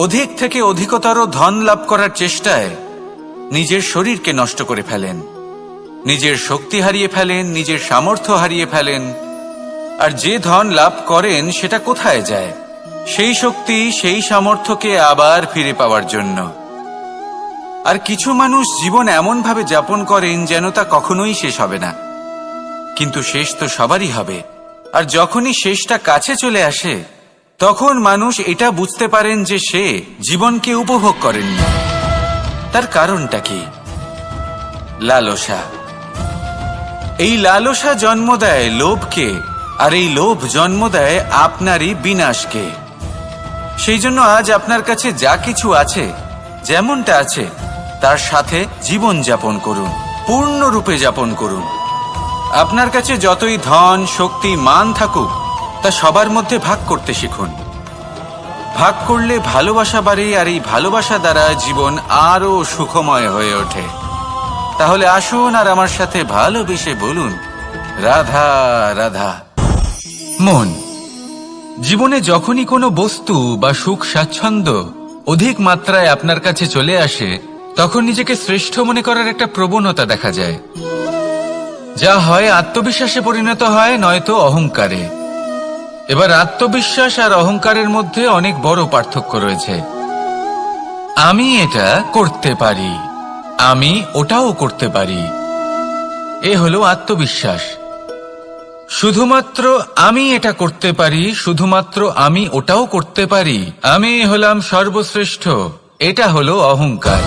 অধিক থেকে অধিকতর ধন লাভ করার চেষ্টায় নিজের শরীরকে নষ্ট করে ফেলেন, নিজের শক্তি হারিয়ে ফেলেন, নিজের সামর্থ্য হারিয়ে ফেলেন। আর যে ধন লাভ করেন সেটা কোথায় যায়? সেই শক্তি, সেই সামর্থ্যকে আবার ফিরে পাওয়ার জন্য। আর কিছু মানুষ জীবন এমন ভাবে যাপন করেন যেন তা কখনোই শেষ হবে না, কিন্তু শেষ তো সবারই হবে। আর যখনই শেষটা কাছে চলে আসে তখন মানুষ এটা বুঝতে পারেন যে সে জীবনকে উপভোগ করেননি। তার কারণটা কি? লালসা। এই লালসা জন্ম দেয় লোভকে, আর এই লোভ জন্ম দেয় আপনারই বিনাশকে। সেই জন্য আজ আপনার কাছে যা কিছু আছে, যেমনটা আছে তার সাথে জীবন যাপন করুন, পূর্ণরূপে যাপন করুন। আপনার কাছে যতই ধন, শক্তি, মান থাকুক, তা সবার মধ্যে ভাগ করতে শিখুন। ভাগ করলে ভালোবাসা বাড়ে, আর এই ভালোবাসা দ্বারা জীবন আরো সুখময় হয়ে ওঠে। তাহলে আসুন আর আমার সাথে ভালোবেসে বলুন, রাধা রাধা। মন। জীবনে যখনই কোনো বস্তু বা সুখ স্বাচ্ছন্দ্য অধিক মাত্রায় আপনার কাছে চলে আসে, তখন নিজেকে শ্রেষ্ঠ মনে করার একটা প্রবণতা দেখা যায়, যা হয় আত্মবিশ্বাসে পরিণত হয়, নয়তো অহংকারে। এবার আত্মবিশ্বাস আর অহংকারের মধ্যে অনেক বড় পার্থক্য রয়েছে। আমি এটা করতে পারি, আমি ওটাও করতে পারি, এ হলো আত্মবিশ্বাস। শুধুমাত্র আমি এটা করতে পারি, শুধুমাত্র আমি ওটাও করতে পারি, আমি হলাম সর্বশ্রেষ্ঠ, এটা হলো অহংকার।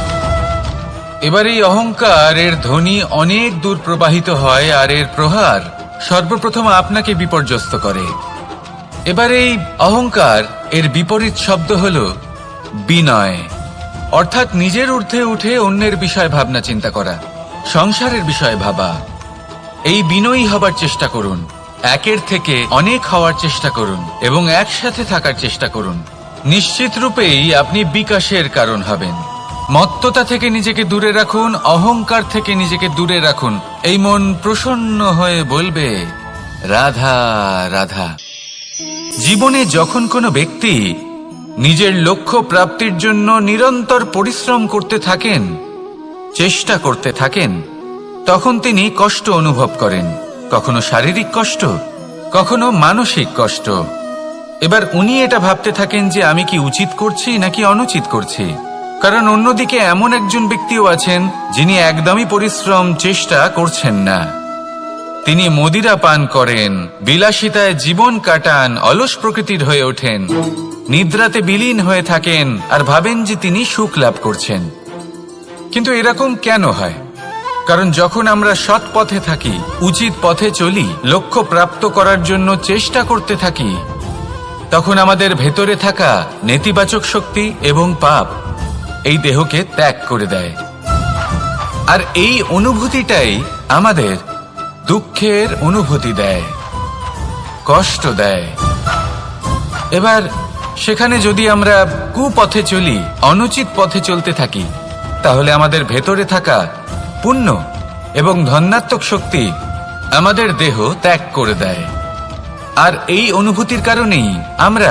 এবার এই অহংকার, এর ধ্বনি অনেক দূর প্রবাহিত হয়, আর এর প্রহার সর্বপ্রথম আপনাকে বিপর্যস্ত করে। এবার এই অহংকার, এর বিপরীত শব্দ হল বিনয়, অর্থাৎ নিজের ঊর্ধ্বে উঠে অন্যের বিষয়ে ভাবনা চিন্তা করা, সংসারের বিষয়ে ভাবা। এই বিনয়ী হবার চেষ্টা করুন, একের থেকে অনেক হওয়ার চেষ্টা করুন এবং একসাথে থাকার চেষ্টা করুন। নিশ্চিত রূপেই আপনি বিকাশের কারণ হবেন। মত্ততা থেকে নিজেকে দূরে রাখুন, অহংকার থেকে নিজেকে দূরে রাখুন। এই মন প্রসন্ন হয়ে বলবে, রাধা রাধা। জীবনে যখন কোনো ব্যক্তি নিজের লক্ষ্য প্রাপ্তির জন্য নিরন্তর পরিশ্রম করতে থাকেন, চেষ্টা করতে থাকেন, তখন তিনি কষ্ট অনুভব করেন, কখনো শারীরিক কষ্ট, কখনো মানসিক কষ্ট। এবার উনি এটা ভাবতে থাকেন যে আমি কি উচিত করছি নাকি অনুচিত করছি। কারণ অন্যদিকে এমন একজন ব্যক্তিও আছেন যিনি একদমই পরিশ্রম, চেষ্টা করছেন না। তিনি মদিরা পান করেন, বিলাসিতায় জীবন কাটান, অলস প্রকৃতির হয়ে ওঠেন, নিদ্রাতে বিলীন হয়ে থাকেন আর ভাবেন যে তিনি সুখ লাভ করছেন। কিন্তু এরকম কেন হয়? কারণ যখন আমরা সৎ পথে থাকি, উচিত পথে চলি, লক্ষ্য প্রাপ্ত করার জন্য চেষ্টা করতে থাকি, তখন আমাদের ভেতরে থাকা নেতিবাচক শক্তি এবং পাপ এই দেহকে ত্যাগ করে দেয়। আর এই অনুভূতিটাই আমাদের দুঃখের অনুভূতি দেয়, কষ্ট দেয়। এবার সেখানে যদি আমরা কুপথে চলি, অনুচিত পথে চলতে থাকি, তাহলে আমাদের ভেতরে থাকা পুণ্য এবং ধনাত্মক শক্তি আমাদের দেহ ত্যাগ করে দেয়। আর এই অনুভূতির কারণেই আমরা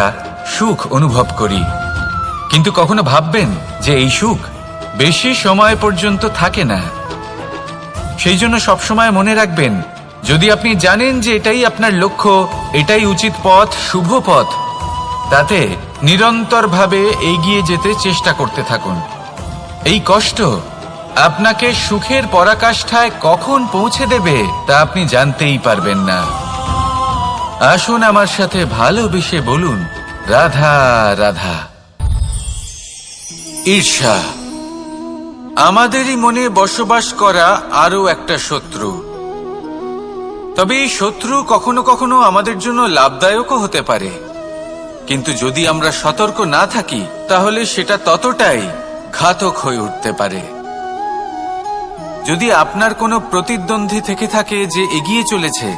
সুখ অনুভব করি। কিন্তু কখনো ভাববেন যে এই সুখ বেশি সময় পর্যন্ত থাকে না। সেই জন্য সবসময় মনে রাখবেন, যদি আপনি জানেন যে এটাই আপনার লক্ষ্য, এটাই উচিত পথ, শুভ পথ, তাতে নিরন্তরভাবে এগিয়ে যেতে চেষ্টা করতে থাকুন। এই কষ্ট আপনাকে সুখের পরাকাষ্ঠায় কখন পৌঁছে দেবে তা আপনি জানতেই পারবেন না। আসুন আমার সাথে ভালোবেসে বলুন, রাধা রাধা। ঈর্ষা আমাদেরই মনে বসবাস করা আরো একটা শত্রু। তবে এই শত্রু কখনো কখনো আমাদের জন্য লাভদায়কও হতে পারে, কিন্তু যদি আমরা সতর্ক না থাকি তাহলে সেটা ততটাই ঘাতক হয়ে উঠতে পারে। যদি আপনার কোনো প্রতিদ্বন্দ্বী থেকে থাকে যে এগিয়ে চলেছে,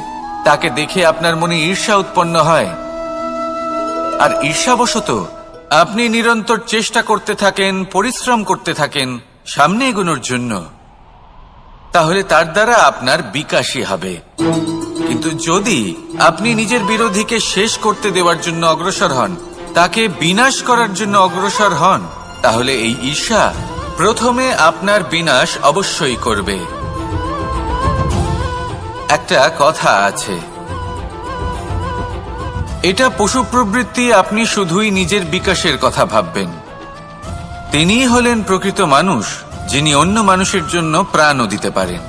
তাকে দেখে আপনার মনে ঈর্ষা উৎপন্ন হয়, আর ঈর্ষাবশত আপনি নিরন্তর চেষ্টা করতে থাকেন, পরিশ্রম করতে থাকেন সামনে এগোনোর জন্য, তাহলে তার দ্বারা আপনার বিকাশই হবে। কিন্তু যদি আপনি নিজের বিরোধীকে শেষ করতে দেওয়ার জন্য অগ্রসর হন, তাকে বিনাশ করার জন্য অগ্রসর হন, তাহলে এই ঈর্ষা প্রথমে আপনার বিনাশ অবশ্যই করবে। একটা কথা আছে, এটা পশু প্রবৃত্তি, আপনি শুধুই নিজের বিকাশের কথা ভাববেন। তিনিই হলেন প্রকৃত মানুষ, যিনি অন্য মানুষের জন্য প্রাণও দিতে পারেন।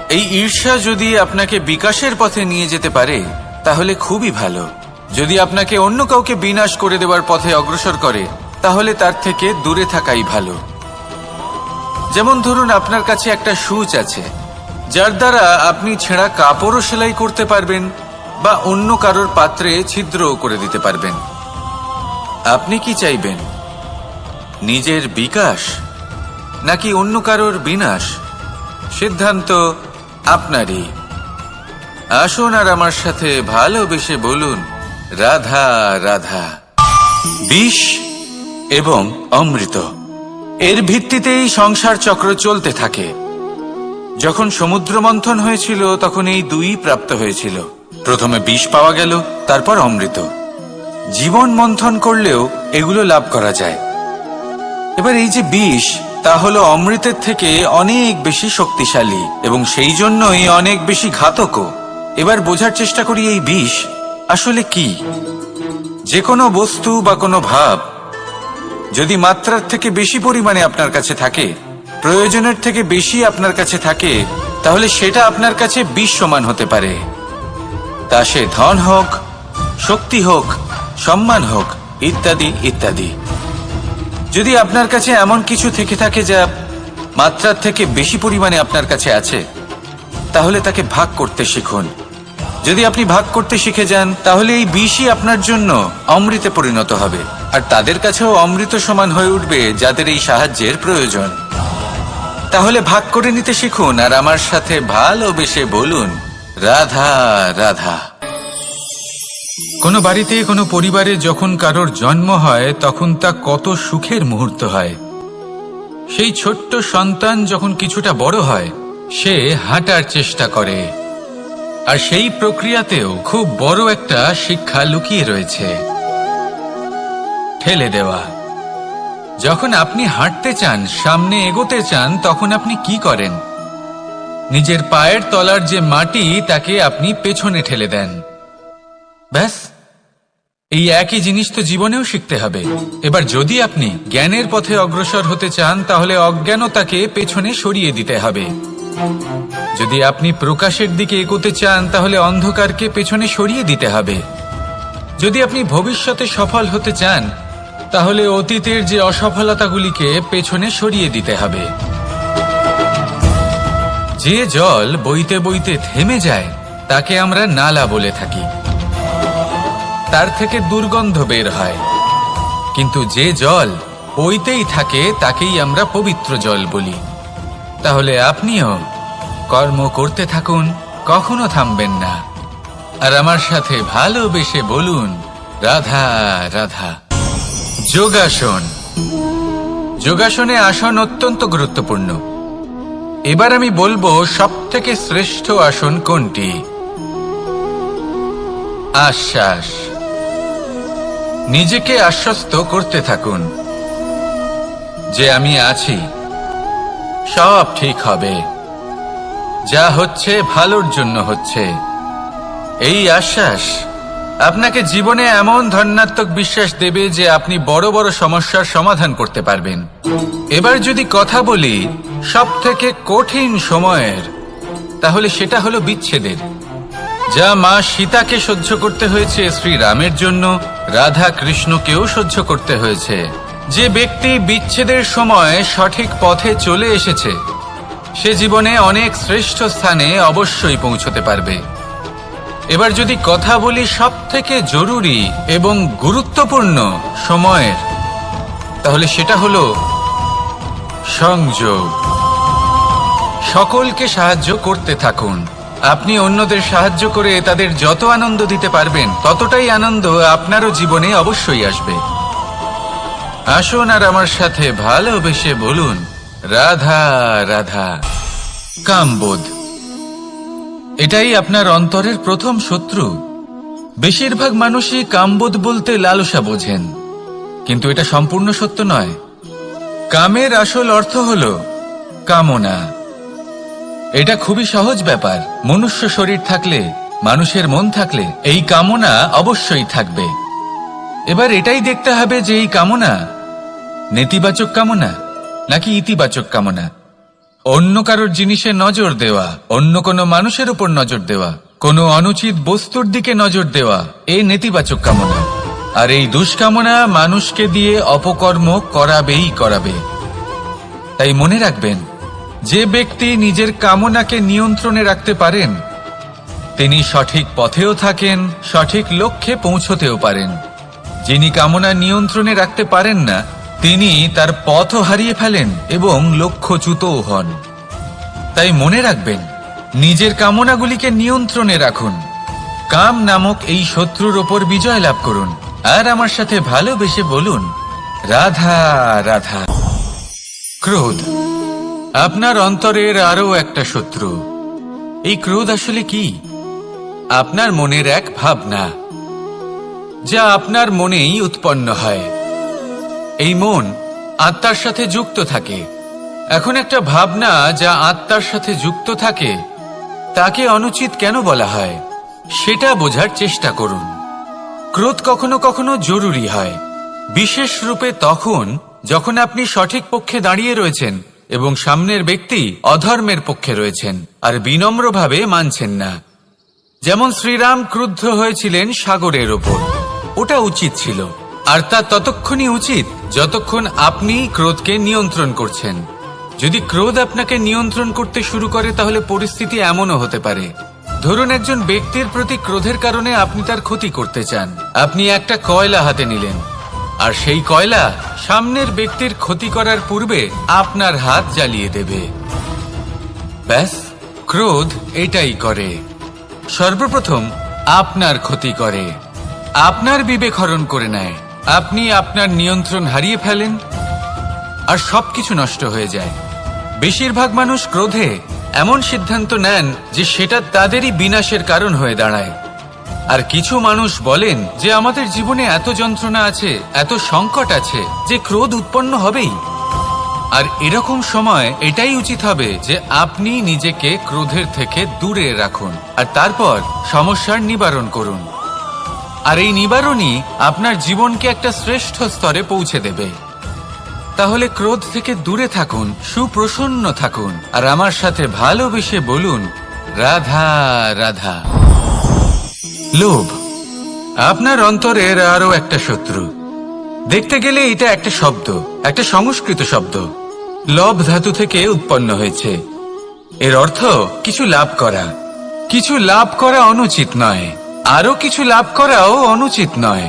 এই ঈর্ষা যদি আপনাকে বিকাশের পথে নিয়ে যেতে পারে তাহলে খুবই ভালো। যদি আপনাকে অন্য কাউকে বিনাশ করে দেওয়ার পথে অগ্রসর করে তাহলে তার থেকে দূরে থাকাই ভালো। যেমন ধরুন, আপনার কাছে একটা সূচ আছে যার দ্বারা আপনি ছেঁড়া কাপড়ও সেলাই করতে পারবেন বা অন্য কারোর পাত্রে ছিদ্রও করে দিতে পারবেন। আপনি কি চাইবেন, নিজের বিকাশ নাকি অন্য কারোর বিনাশ? সিদ্ধান্ত আপনারই। আসুন আর আমার সাথে ভালোবেসে বলুন, রাধা রাধা। বিষ এবং অমৃত, এর ভিত্তিতেই সংসার চক্র চলতে থাকে। যখন সমুদ্র মন্থন হয়েছিল তখন এই দুই প্রাপ্ত হয়েছিল। প্রথমে বিষ পাওয়া গেল, তারপর অমৃত। জীবন মন্থন করলেও এগুলো লাভ করা যায়। এবার এই যে বিষ, তা হলো অমৃতের থেকে অনেক বেশি শক্তিশালী এবং সেই জন্যই অনেক বেশি ঘাতকও। এবার বোঝার চেষ্টা করি এই বিষ আসলে কি। যে কোনো বস্তু বা কোনো ভাব যদি মাত্রার থেকে বেশি পরিমাণে আপনার কাছে থাকে, প্রয়োজনের থেকে বেশি আপনার কাছে থাকে, তাহলে সেটা আপনার কাছে বিষ সমান হতে পারে। তা সে ধন হোক, শক্তি হোক, সম্মান হোক, ইত্যাদি ইত্যাদি। যদি আপনার কাছে এমন কিছু থেকে থাকে যা মাত্রার থেকে বেশি পরিমাণে আপনার কাছে আছে, তাহলে তাকে ভাগ করতে শিখুন। যদি আপনি ভাগ করতে শিখে যান তাহলে এই বিষই আপনার জন্য অমৃতে পরিণত হবে, আর তাদের কাছেও অমৃত সমান হয়ে উঠবে যাদের এই সাহায্যের প্রয়োজন। তাহলে ভাগ করে নিতে শিখুন আর আমার সাথে ভালোবেসে বলুন, রাধা রাধা। কোনো বাড়িতে, কোনো পরিবারে যখন কারোর জন্ম হয় তখন তা কত সুখের মুহূর্ত হয়। সেই ছোট্ট সন্তান যখন কিছুটা বড় হয়, সে হাঁটার চেষ্টা করে, আর সেই প্রক্রিয়াতেও খুব বড় একটা শিক্ষা লুকিয়ে রয়েছে, ঠেলে দেওয়া। যখন আপনি হাঁটতে চান, সামনে এগোতে চান, তখন আপনি কি করেন? নিজের পায়ের তলার যে মাটি তাকে আপনি পেছনে ঠেলে দেন। ব্যাস, এই একই জিনিস তো জীবনেও শিখতে হবে। এবার যদি আপনি জ্ঞানের পথে অগ্রসর হতে চান তাহলে অজ্ঞানতাকে পেছনে সরিয়ে দিতে হবে। যদি আপনি প্রকাশের দিকে এগোতে চান তাহলে অন্ধকারকে পেছনে সরিয়ে দিতে হবে। যদি আপনি ভবিষ্যতে সফল হতে চান তাহলে অতীতের যে অসফলতাগুলিকে পেছনে সরিয়ে দিতে হবে। যে জল বইতে বইতে থেমে যায় তাকে আমরা নালা বলে থাকি, তার থেকে দুর্গন্ধ বের হয়। কিন্তু যে জল বইতেই থাকে তাকেই আমরা পবিত্র জল বলি। তাহলে আপনিও কর্ম করতে থাকুন, কখনো থামবেন না। আর আমার সাথে ভালোবেসে বলুন, রাধা রাধা। যোগাসন। যোগাসনে আসন অত্যন্ত গুরুত্বপূর্ণ। এবার আমি বলবো সবথেকে শ্রেষ্ঠ আসন কোনটি। আশ্বাস। নিজেকে আশ্বস্ত করতে থাকুন যে আমি আছি, সব ঠিক হবে, যা হচ্ছে ভালোর জন্য হচ্ছে। এই আশ্বাস আপনাকে জীবনে এমন ধনাত্মক বিশ্বাস দেবে যে আপনি বড় বড় সমস্যার সমাধান করতে পারবেন। এবার যদি কথা বলি সবথেকে কঠিন সময়ের, তাহলে সেটা হলো বিচ্ছেদের, যা মা সীতাকে সহ্য করতে হয়েছে শ্রীরামের জন্য, রাধা কৃষ্ণকেও সহ্য করতে হয়েছে। যে ব্যক্তি বিচ্ছেদের সময় সঠিক পথে চলে এসেছে সে জীবনে অনেক শ্রেষ্ঠ স্থানে অবশ্যই পৌঁছতে পারবে। এবার যদি কথা বলি সবথেকে জরুরি এবং গুরুত্বপূর্ণ সময়ের, তাহলে সেটা হলো সংযোগ। সকলকে সাহায্য করতে থাকুন। আপনি অন্যদের সাহায্য করে তাদের যত আনন্দ দিতে পারবেন ততটাই আনন্দ আপনারও জীবনে অবশ্যই আসবে। আসুন আর আমার সাথে ভালোবেসে বলুন, রাধা রাধা। কামবোধ, এটাই আপনার অন্তরের প্রথম শত্রু। বেশিরভাগ মানুষই কামবোধ বলতে লালসা বোঝেন, কিন্তু এটা সম্পূর্ণ সত্য নয়। কামের আসল অর্থ হল কামনা। এটা খুবই সহজ ব্যাপার। মনুষ্য শরীর থাকলে, মানুষের মন থাকলে এই কামনা অবশ্যই থাকবে। এবার এটাই দেখতে হবে যে এই কামনা নেতিবাচক কামনা নাকি ইতিবাচক কামনা। অন্য কারোর জিনিসে নজর দেওয়া, অন্য কোনো মানুষের উপর নজর দেওয়া, কোনো অনুচিত বস্তুর দিকে নজর দেওয়া, এই নেতিবাচক কামনা। আর এই দুষ্কামনা মানুষকে দিয়ে অপকর্ম করাবেই করাবে। তাই মনে রাখবেন, যে ব্যক্তি নিজের কামনাকে নিয়ন্ত্রণে রাখতে পারেন তিনি সঠিক পথেও থাকেন, সঠিক লক্ষ্যে পৌঁছতেও পারেন। যিনি কামনা নিয়ন্ত্রণে রাখতে পারেন না তিনি তার পথও হারিয়ে ফেলেন এবং লক্ষ্যচ্যুতও হন। তাই মনে রাখবেন, নিজের কামনাগুলিকে নিয়ন্ত্রণে রাখুন। কাম নামক এই শত্রুর ওপর বিজয় লাভ করুন। আর আমার সাথে ভালোবেসে বলুন, রাধা রাধা। ক্রোধ আপনার অন্তরের আরো একটা শত্রু। এই ক্রোধ আসলে কি? আপনার মনের এক ভাবনা, যা আপনার মনেই উৎপন্ন হয়। এই মন আত্মার সাথে যুক্ত থাকে। এখন একটা ভাবনা যা আত্মার সাথে যুক্ত থাকে তাকে অনুচিত কেন বলা হয় সেটা বোঝার চেষ্টা করুন। ক্রোধ কখনো কখনো জরুরি হয়, বিশেষ রূপে তখন যখন আপনি সঠিক পক্ষে দাঁড়িয়ে রয়েছেন এবং সামনের ব্যক্তি অধর্মের পক্ষে রয়েছেন আর বিনম্রভাবে মানছেন না। যেমন শ্রীরাম ক্রুদ্ধ হয়েছিলেন সাগরের ওপর। ওটা উচিত ছিল, আর তা ততক্ষণই উচিত যতক্ষণ আপনি ক্রোধকে নিয়ন্ত্রণ করছেন। যদি ক্রোধ আপনাকে নিয়ন্ত্রণ করতে শুরু করে তাহলে পরিস্থিতি এমনও হতে পারে, ধরুন একজন ব্যক্তির প্রতি ক্রোধের কারণে আপনি তার ক্ষতি করতে চান। আপনি একটা কয়লা হাতে নিলেন আর সেই কয়লা সামনের ব্যক্তির ক্ষতি করার পূর্বে আপনার হাত জ্বালিয়ে দেবে। ব্যাস, ক্রোধ এটাই করে। সর্বপ্রথম আপনার ক্ষতি করে, আপনার বিবেক হরণ করে নেয়। আপনি আপনার নিয়ন্ত্রণ হারিয়ে ফেলেন আর সবকিছু নষ্ট হয়ে যায়। বেশিরভাগ মানুষ ক্রোধে এমন সিদ্ধান্ত নেন যে সেটা তাদেরই বিনাশের কারণ হয়ে দাঁড়ায়। আর কিছু মানুষ বলেন যে আমাদের জীবনে এত যন্ত্রণা আছে, এত সংকট আছে যে ক্রোধ উৎপন্ন হবেই। আর এরকম সময় এটাই উচিত হবে যে আপনি নিজেকে ক্রোধের থেকে দূরে রাখুন আর তারপর সমস্যার নিবারণ করুন। আর এই নিবারণই আপনার জীবনকে একটা শ্রেষ্ঠ স্তরে পৌঁছে দেবে। তাহলে ক্রোধ থেকে দূরে থাকুন, সুপ্রসন্ন থাকুন আর আমার সাথে ভালোবেসে বলুন, রাধা রাধা। লোভ আপনার অন্তরের আরো একটা শত্রু। দেখতে গেলে এটা একটা শব্দ, একটা সংস্কৃত শব্দ। লব ধাতু থেকে উৎপন্ন হয়েছে। এর অর্থ কিছু লাভ করা। কিছু লাভ করা অনুচিত নয়, আরো কিছু লাভ করাও অনুচিত নয়,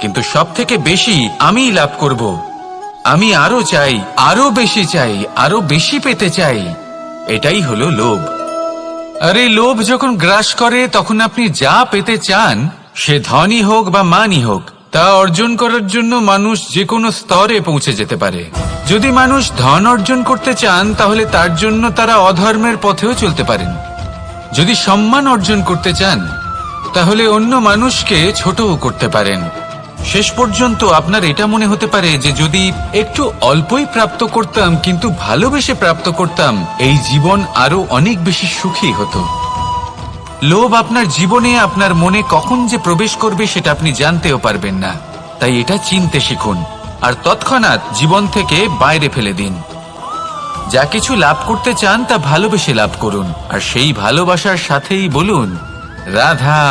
কিন্তু সব থেকে বেশি আমিই লাভ করব, আমি আরো চাই, আরো বেশি চাই, আরো বেশি পেতে চাই। এটাই হলো লোভ। আর এই লোভ যখন গ্রাস করে তখন আপনি যা পেতে চান, সে ধনই হোক বা মানই হোক, তা অর্জন করার জন্য মানুষ যে কোনো স্তরে পৌঁছে যেতে পারে। যদি মানুষ ধন অর্জন করতে চান তাহলে তার জন্য তারা অধর্মের পথেও চলতে পারেন। যদি সম্মান অর্জন করতে চান তাহলে অন্য মানুষকে ছোটও করতে পারেন। শেষ পর্যন্ত আপনার এটা মনে হতে পারে যে যদি একটু অল্পই প্রাপ্ত করতাম কিন্তু ভালোবেসে প্রাপ্ত করতাম, এই জীবন আরো অনেক বেশি সুখী হতো। লোভ আপনার জীবনে, আপনার মনে কখন যে প্রবেশ করবে সেটা আপনি জানতেও পারবেন না। তাই এটা চিনতে শিখুন আর তৎক্ষণাৎ জীবন থেকে বাইরে ফেলে দিন। যা কিছু লাভ করতে চান তা ভালোবেসে লাভ করুন আর সেই ভালোবাসার সাথেই বলুন, রাধা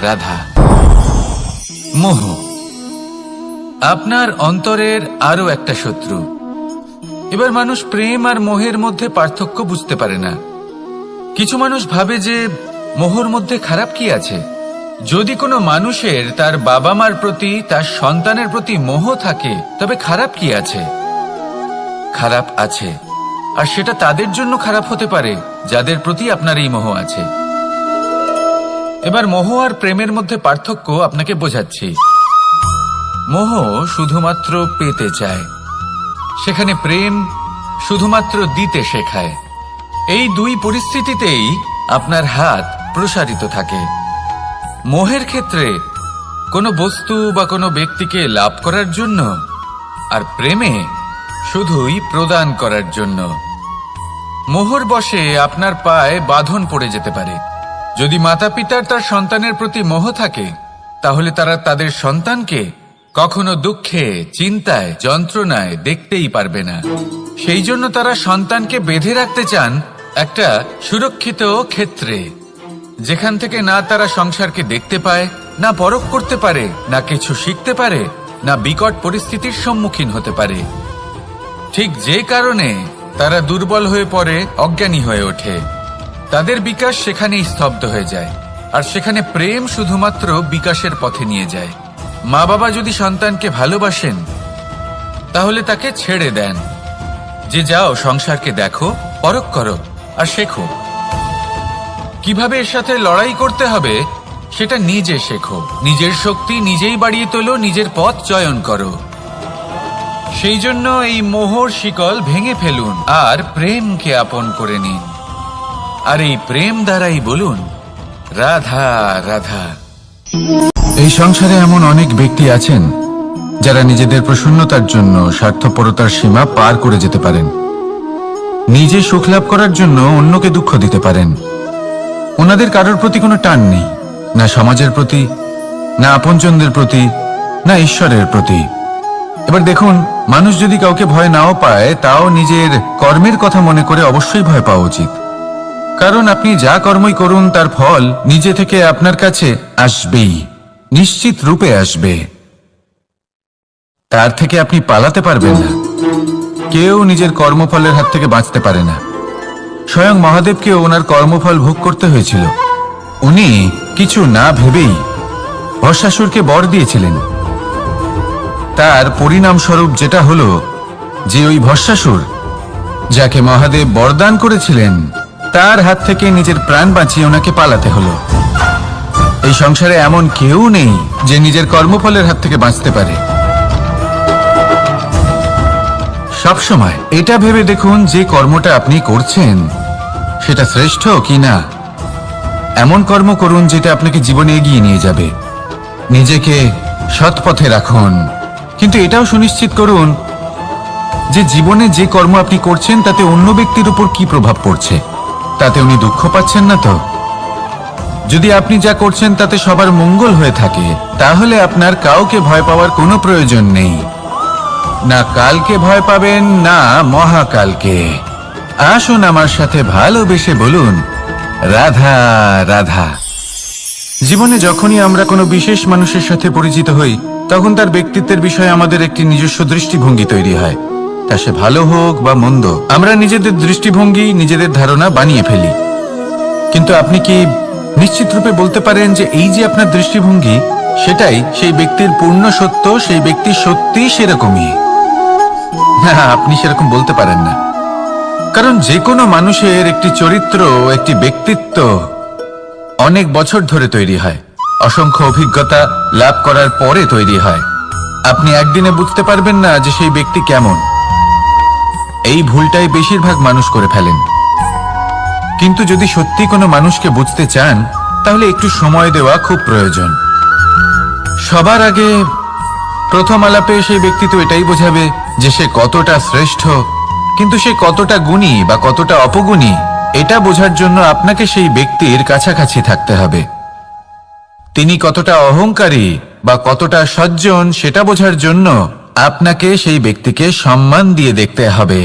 রাধা। মোহ আপনার অন্তরের আরো একটা শত্রু। এবার মানুষ প্রেম আর মোহের মধ্যে পার্থক্য বুঝতে পারে না। কিছু মানুষ ভাবে যে মোহর মধ্যে খারাপ কি আছে। যদি কোনো মানুষের তার বাবা মার প্রতি, তার সন্তানের প্রতি মোহ থাকে তবে খারাপ কি আছে? খারাপ আছে, আর সেটা তাদের জন্য খারাপ হতে পারে যাদের প্রতি আপনার এই মোহ আছে। এবার মোহ আর প্রেমের মধ্যে পার্থক্য আপনাকে বোঝাচ্ছি। মোহ শুধুমাত্র পেতে চায়, সেখানে প্রেম শুধুমাত্র দিতে শেখায়। এই দুই পরিস্থিতিতেই আপনার হাত প্রসারিত থাকে। মোহের ক্ষেত্রে কোনো বস্তু বা কোনো ব্যক্তিকে লাভ করার জন্য, আর প্রেমে শুধুই প্রদান করার জন্য। মোহর বশে আপনার পায়ে বাঁধন পড়ে যেতে পারে। যদি মাতা পিতার তার সন্তানের প্রতি মোহ থাকে, তাহলে তারা তাদের সন্তানকে কখনো দুঃখে, চিন্তায়, যন্ত্রণায় দেখতেই পারবে না। সেই জন্য তারা সন্তানকে বেঁধে রাখতে চান একটা সুরক্ষিত ক্ষেত্রে, যেখান থেকে না তারা সংসারকে দেখতে পায়, না পরখ করতে পারে, না কিছু শিখতে পারে, না বিকট পরিস্থিতির সম্মুখীন হতে পারে। ঠিক যে কারণে তারা দুর্বল হয়ে পড়ে, অজ্ঞানী হয়ে ওঠে। তাদের বিকাশ সেখানেই স্তব্ধ হয়ে যায়, আর সেখানে প্রেম শুধুমাত্র বিকাশের পথে নিয়ে যায়। মা বাবা যদি সন্তানকে ভালোবাসেন, তাহলে তাকে ছেড়ে দেন যে যাও সংসারকে দেখো, পরখ করো আর শেখো। কিভাবে এর সাথে লড়াই করতে হবে সেটা নিজে শেখো। নিজের শক্তি নিজেই বাড়িয়ে তোলো, নিজের পথ চয়ন করো। সেই জন্য এই মোহর শিকল ভেঙে ফেলুন আর প্রেমকে আপন করে নিন। আর এই প্রেম দ্বারাই বলুন, রাধা রাধা। এই সংসারে এমন অনেক ব্যক্তি আছেন যারা নিজেদের প্রসন্নতার জন্য স্বার্থপরতার সীমা পার করে যেতে পারেন। নিজে সুখ লাভ করার জন্য অন্যকে দুঃখ দিতে পারেন। ওনাদের কারোর প্রতি কোনো টান নেই, না সমাজের প্রতি, না আপনজনদের প্রতি, না ঈশ্বরের প্রতি। এবার দেখুন, মানুষ যদি কাউকে ভয় নাও পায়, তাও নিজের কর্মের কথা মনে করে অবশ্যই ভয় পাওয়া উচিত। কারণ আপনি যা কর্মই করুন, তার ফল নিজে থেকে আপনার কাছে আসবেই, নিশ্চিত রূপে আসবে। তার থেকে আপনি পালাতে পারবেন না। কেউ নিজের কর্মফলের হাত থেকে বাঁচতে পারে না। স্বয়ং মহাদেবকেও ওনার কর্মফল ভোগ করতে হয়েছিল। উনি কিছু না ভেবেই ভস্মাসুরকে বর দিয়েছিলেন। তার পরিণামস্বরূপ যেটা হলো যে ওই ভস্মাসুর, যাকে মহাদেব বরদান করেছিলেন, তার হাত থেকে নিজের প্রাণ বাঁচিয়ে ওনাকে পালাতে হলো। এই সংসারে এমন কেউ নেই যে নিজের কর্মফলের হাত থেকে বাঁচতে পারে। সবসময় এটা ভেবে দেখুন যে কর্মটা আপনি করছেন সেটা শ্রেষ্ঠ কি না। এমন কর্ম করুন যেটা আপনাকে জীবনে এগিয়ে নিয়ে যাবে। নিজেকে সৎ পথে রাখুন, কিন্তু এটাও সুনিশ্চিত করুন যে জীবনে যে কর্ম আপনি করছেন তাতে অন্য ব্যক্তির উপর কি প্রভাব পড়ছে, তাতে উনি দুঃখ পাচ্ছেন না তো। যদি আপনি যা করছেন তাতে সবার মঙ্গল হয়ে থাকে, তাহলে আপনার কাউকে ভয় পাওয়ার কোনো প্রয়োজন নেই। না কালকে ভয় পাবেন, না মহাকালকে। আসুন আমার সাথে ভালোবেসে বলুন, রাধা রাধা। জীবনে যখনই আমরা কোনো বিশেষ মানুষের সাথে পরিচিত হই, তখন তার ব্যক্তিত্বের বিষয়ে আমাদের একটি নিজস্ব দৃষ্টিভঙ্গি তৈরি হয়। তা সে ভালো হোক বা মন্দ, আমরা নিজেদের দৃষ্টিভঙ্গি, নিজেদের ধারণা বানিয়ে ফেলি। কিন্তু আপনি কি নিশ্চিত রূপে বলতে পারেন যে এই যে আপনার দৃষ্টিভঙ্গি, সেটাই সেই ব্যক্তির পূর্ণ সত্য, সেই ব্যক্তি সত্যি সেরকমই? না, আপনি সেরকম বলতে পারেন না। কারণ যে কোনো মানুষের একটি চরিত্র, একটি ব্যক্তিত্ব অনেক বছর ধরে তৈরি হয়, অসংখ্য অভিজ্ঞতা লাভ করার পরে তৈরি হয়। আপনি একদিনে বুঝতে পারবেন না যে সেই ব্যক্তি কেমন। এই ভুলটাই বেশিরভাগ মানুষ করে ফেলেন। কিন্তু যদি সত্যি কোনো মানুষকে বুঝতে চান, তাহলে একটু সময় দেওয়া খুব প্রয়োজন। সবার আগে প্রথম আলাপে সেই ব্যক্তি তো এটাই বোঝাবে যে সে কতটা শ্রেষ্ঠ, কিন্তু সে কতটা গুণী বা কতটা অপগুণী, এটা বোঝার জন্য আপনাকে সেই ব্যক্তির কাছাকাছি থাকতে হবে। তিনি কতটা অহংকারী বা কতটা সজ্জন, সেটা বোঝার জন্য আপনাকে সেই ব্যক্তিকে সম্মান দিয়ে দেখতে হবে।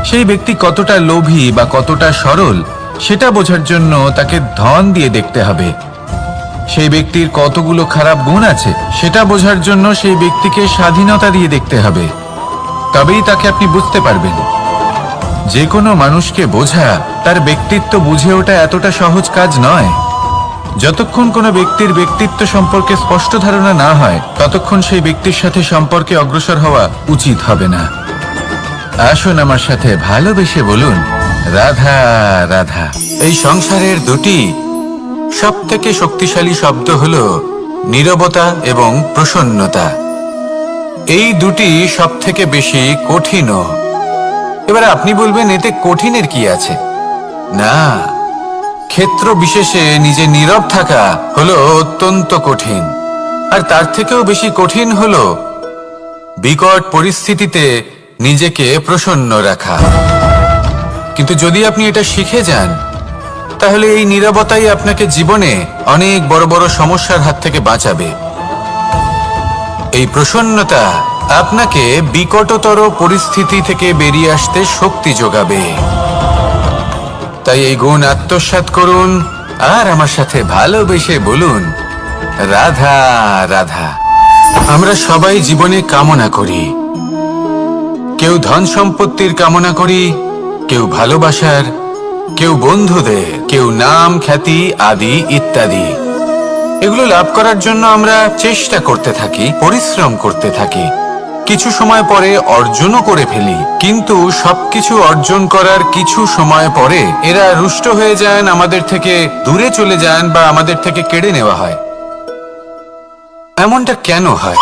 সেই ব্যক্তি কতটা লোভী বা কতটা সরল, সেটা বোঝার জন্য তাকে ধন দিয়ে দেখতে হবে। সেই ব্যক্তির কতগুলো খারাপ গুণ আছে, সেটা বোঝার জন্য সেই ব্যক্তিকে স্বাধীনতা দিয়ে দেখতে হবে। তবেই তাকে আপনি বুঝতে পারবেন। যে কোনো মানুষকে বোঝা, তার ব্যক্তিত্ব বুঝে ওঠা এতটা সহজ কাজ নয়। যতক্ষণ কোনো ব্যক্তির ব্যক্তিত্ব সম্পর্কে স্পষ্ট ধারণা না হয়, ততক্ষণ সেই ব্যক্তির সাথে সম্পর্কে অগ্রসর হওয়া উচিত হবে না। আসুন আমার সাথে ভালোবেসে বলুন, রাধা রাধা। এই সংসারের দুটি সবথেকে শক্তিশালী শব্দ হলো নীরবতা এবং প্রসন্নতা। এই দুটি সবথেকে বেশি কঠিনও। এবার আপনি বলবেন, এতে কঠিনের কি আছে? না, ক্ষেত্র বিশেষে নিজে নীরব থাকা হলো অত্যন্ত কঠিন, আর তার থেকেও বেশি কঠিন হলো বিকট পরিস্থিতিতে নিজেকে প্রসন্ন রাখা। কিন্তু যদি আপনি এটা শিখে যান, তাহলে এই নীরবতাই আপনাকে জীবনে অনেক বড় বড় সমস্যার হাত থেকে বাঁচাবে। এই প্রসন্নতা আপনাকে বিকটতর পরিস্থিতি থেকে বেরিয়ে আসতে শক্তি যোগাবে। তাই এই গুণ আত্মসাৎ করুন আর আমার সাথে ভালোবেসে বলুন, রাধা রাধা। আমরা সবাই জীবনে কামনা করি। কেউ ধন সম্পত্তির কামনা করি, কেউ ভালোবাসার, কেউ বন্ধুদের, কেউ নাম খ্যাতি আদি ইত্যাদি। এগুলো লাভ করার জন্য আমরা চেষ্টা করতে থাকি, পরিশ্রম করতে থাকি, কিছু সময় পরে অর্জনও করে ফেলি। কিন্তু সবকিছু অর্জন করার কিছু সময় পরে এরা রুষ্ট হয়ে যান, আমাদের থেকে দূরে চলে যান বা আমাদের থেকে কেড়ে নেওয়া হয়। এমনটা কেন হয়?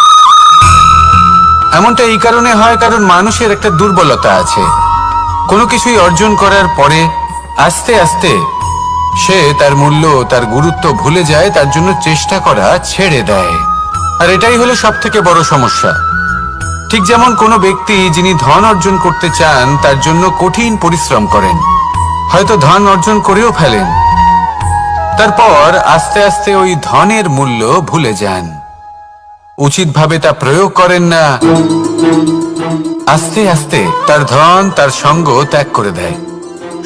এমনটা এই কারণে হয় কারণ মানুষের একটা দুর্বলতা আছে। কোনো কিছুই অর্জন করার পরে আস্তে আস্তে সে তার মূল্য, তার গুরুত্ব ভুলে যায়, তার জন্য চেষ্টা করা ছেড়ে দেয়। আর এটাই হলো সব থেকে বড় সমস্যা। ঠিক যেমন কোনো ব্যক্তি যিনি ধন অর্জন করতে চান তার জন্য কঠিন পরিশ্রম করেন, হয়তো ধন অর্জন করেও ফেলেন, তারপর আস্তে আস্তে ওই ধনের মূল্য ভুলে যান, উচিতভাবে তা প্রয়োগ করেন না, আস্তে আস্তে তার ধন, তার সঙ্গ ত্যাগ করে দেয়,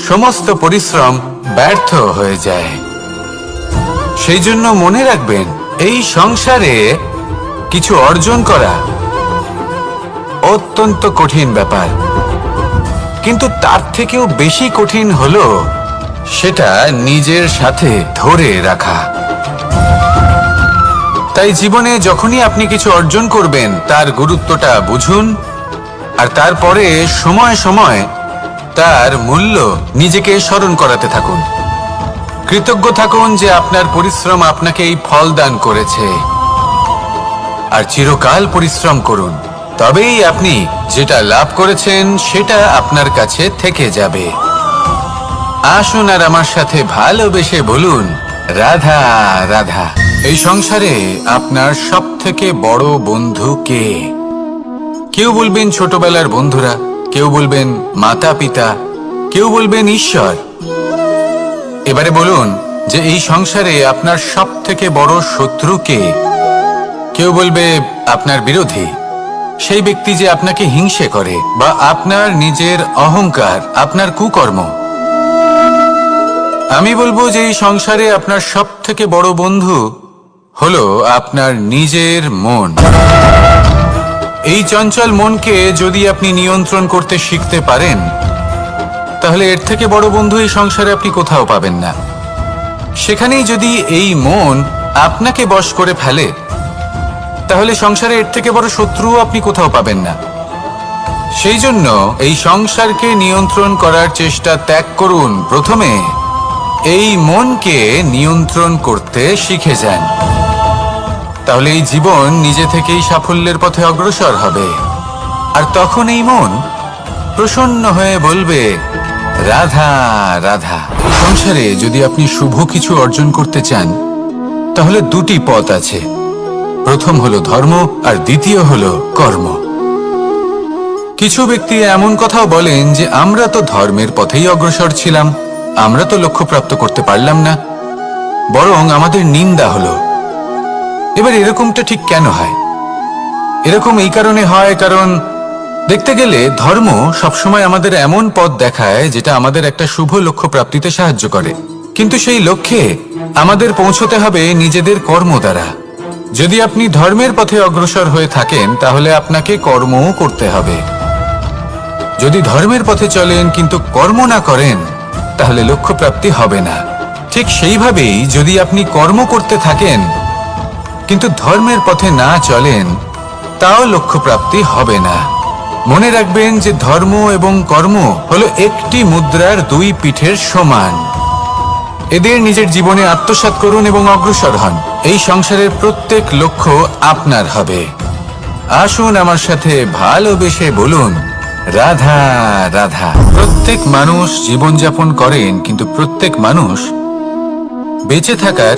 সমস্ত পরিশ্রম ব্যর্থ হয়ে যায়। সেই জন্য মনে রাখবেন, এই সংসারে কিছু অর্জন করা অত্যন্ত কঠিন ব্যাপার, কিন্তু তার থেকেও বেশি কঠিন হলো সেটা নিজের সাথে ধরে রাখা। তাই জীবনে যখনই আপনি কিছু অর্জন করবেন তার গুরুত্বটা বুঝুন, আর তারপরে সময় সময় তার মূল্য নিজেকে স্মরণ করাতে থাকুন। কৃতজ্ঞ থাকুন যে আপনার পরিশ্রম আপনাকে এই ফল দান করেছে, আর চিরকাল পরিশ্রম করুন, তবেই আপনি যেটা লাভ করেছেন সেটা আপনার কাছে থেকে যাবে। আসুন আর আমার সাথে ভালোবেসে বলুন, রাধা রাধা। এই সংসারে আপনার সব থেকে বড় বন্ধু কে? কেউ বলবেন ছোটবেলার বন্ধুরা, কেউ বলবেন মাতা পিতা, কেউ বলবেন ঈশ্বর। এবারে বলুন যে এই সংসারে আপনার সব থেকে বড় শত্রু কে? কেউ বলবে আপনার বিরোধী, সেই ব্যক্তি যে আপনাকে হিংসে করে, বা আপনার নিজের অহংকার, আপনার কুকর্ম। আমি বলবো যে এই সংসারে আপনার সব থেকে বড় বন্ধু হলো আপনার নিজের মন। এই চঞ্চল মনকে যদি আপনি নিয়ন্ত্রণ করতে শিখতে পারেন, তাহলে এর থেকে বড় বন্ধু এই সংসারে আপনি কোথাও পাবেন না। সেখানেই যদি এই মন আপনাকে বশ করে ফেলে, তাহলে সংসারে এর থেকে বড় শত্রুও আপনি কোথাও পাবেন না। সেই জন্য এই সংসারকে নিয়ন্ত্রণ করার চেষ্টা ত্যাগ করুন। প্রথমে এই মনকে নিয়ন্ত্রণ করতে শিখে যান, তাহলে এই জীবন নিজে থেকেই সাফল্যের পথে অগ্রসর হবে। আর তখন এই মন প্রসন্ন হয়ে বলবে, রাধা রাধা। সংসারে যদি আপনি শুভ কিছু অর্জন করতে চান, তাহলে দুটি পথ আছে। প্রথম হলো ধর্ম, আর দ্বিতীয় হলো কর্ম। কিছু ব্যক্তি এমন কথাও বলেন যে আমরা তো ধর্মের পথেই অগ্রসর ছিলাম, আমরা তো লক্ষ্য প্রাপ্ত করতে পারলাম না, বরং আমাদের নিন্দা হলো। এবার এরকমটা ঠিক কেন হয়? এরকম এই কারণে হয় কারণ দেখতে গেলে ধর্ম সবসময় আমাদের এমন পথ দেখায় যেটা আমাদের একটা শুভ লক্ষ্য প্রাপ্তিতে সাহায্য করে, কিন্তু সেই লক্ষ্যে আমাদের পৌঁছতে হবে নিজেদের কর্ম দ্বারা। যদি আপনি ধর্মের পথে অগ্রসর হয়ে থাকেন, তাহলে আপনাকে কর্মও করতে হবে। যদি ধর্মের পথে চলেন কিন্তু কর্ম না করেন, তাহলে লক্ষ্য প্রাপ্তি হবে না। ঠিক সেইভাবেই যদি আপনি কর্ম করতে থাকেন কিন্তু ধর্মের পথে না চলেন, তাও লক্ষ্য প্রাপ্তি হবে না। মনে রাখবেন যে ধর্ম এবং কর্ম হলো একটি মুদ্রার দুই পিঠের সমান। এদের নিজের জীবনে আত্মসাৎ করুন এবং অগ্রসর হন। এই সংসারের প্রত্যেক লক্ষ্য আপনার হবে। আসুন আমার সাথে ভালোবেসে বলুন, রাধা রাধা। প্রত্যেক মানুষ জীবনযাপন করেন, কিন্তু প্রত্যেক মানুষ বেঁচে থাকার